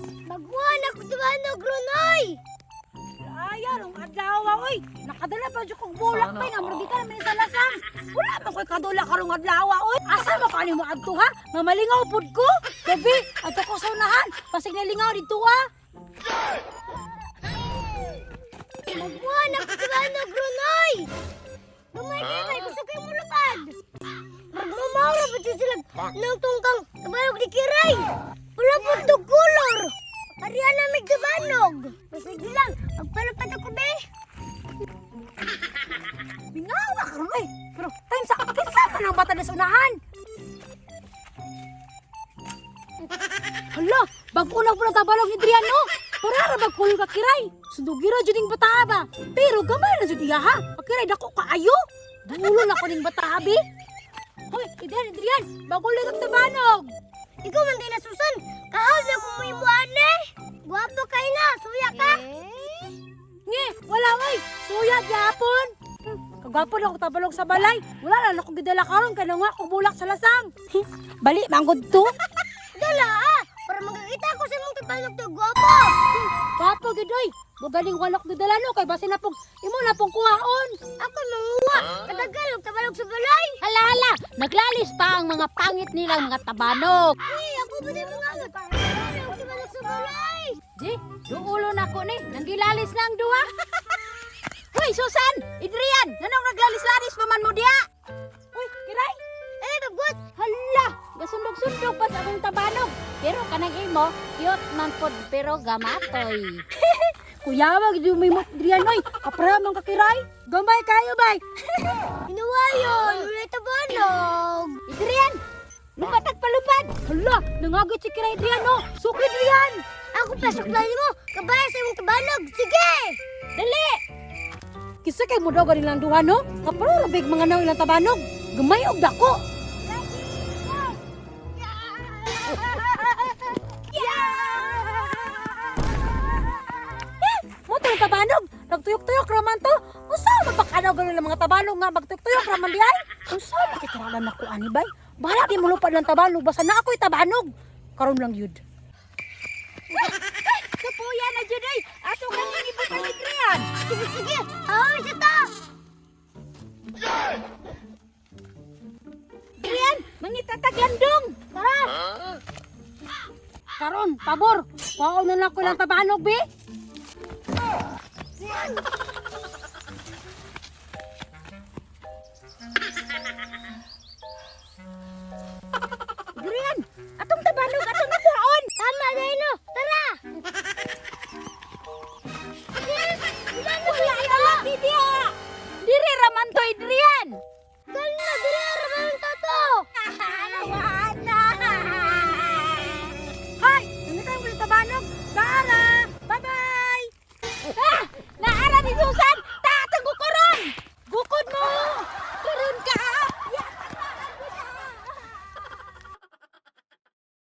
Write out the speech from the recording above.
Magwan ako tumanog, Runoy! Ayan, ang adlaw, oy. Nakadala pa dyan kong bulak pa nga, maragi ka namin sa lasang. Wala man ko'y kadula karong adlaw, oy. Asa mo ka mo adto, ha? Mamalingaw pud ko. Gabi, adto ko sa unahan. Pasig nalingaw dito, ha? Magwan ako tumanog, Runoy! Gamay, gusto kayo mulupad! Magmamawra pa dyan sila ng tungkang tumanog ni Kiray! Wala po ito kulor! Parihan na may tumanog! Pasig lang, magpalupad ako, be! Bingawa ka ron, oy. Pero time sa kapinsa ka ng bata na sa unahan. Hala, bago na po ng tabalog ni Adriano. Para magkulo ka Kiray. Sundugiro dyan yung bata ba? Pero gamay na dyan iya ha. Kiray, dako kaayo. Dulo na ko ng bata bi. Hoy, Adrian, bago lang ang tabanog. Ikaw man din na Susan! Kahal na kung may muane! Guwapo kayo na! Suya ka! Nge, wala oy. Suya gyapon. Kagwapo na ako tabalog sa balay. Wala na ako gidala karon kay nga ako bulak sa lasang. Bali manggod to. Dala ah! Para magkakita ko sa mong tabalog to guwapo! Gwapo gid oy. Magaling walok gidala no kay basin na pong imo na pong kuhaon. Ako manguha! Kadagalog tabalog sa balay! Hala, naglalis pa ang mga pangit nilang mga tabanog. Ay, ako ba din mga tabalog sa balay? Di, duulo na ko ni, nanggilalis na ang duha. Hoy, Susan! Adrian! Nanong naglalis-lalis pa man mo diya? Uy, Kiray. Eh, bagot! Hala, gasundog-sundog pa sa akong tabanog. Pero kanang imo, cute man pod pero gamatoy. Kuya, wag di may Adrian oy. Kapra man ka Kiray. Gamay kayo bay. Inuwa yun! Ulay tabalog! Adrian! Lupatag palupad! Hala, nangagit si Kiray Adrian no. Suki Adrian. Ako pasok na mo! Kabaya sa mong tabalog! Sige! Dali! Kisa kay mo daw ganilang duha no. Kapra big mga naw ilang tabanog. Gamay og dako. Mo tong tabanog, nagtuyok-tuyok raman to. Usa mapakanaw ganun ang mga tabanog nga magtuyok-tuyok raman di ay. Usa makikiralan ako ani bay. Bahala di mo lupad lang tabanog basta na ako'y tabanog. Karon lang yun. Kapuya na dyan ay! Ato ka nga ibot ang Adrian! Sige, sige! Ahoy, sa ta! Adrian! Mangitatag landong! Tara! Karon, pabor. Pao na lang ko lang tabanog be.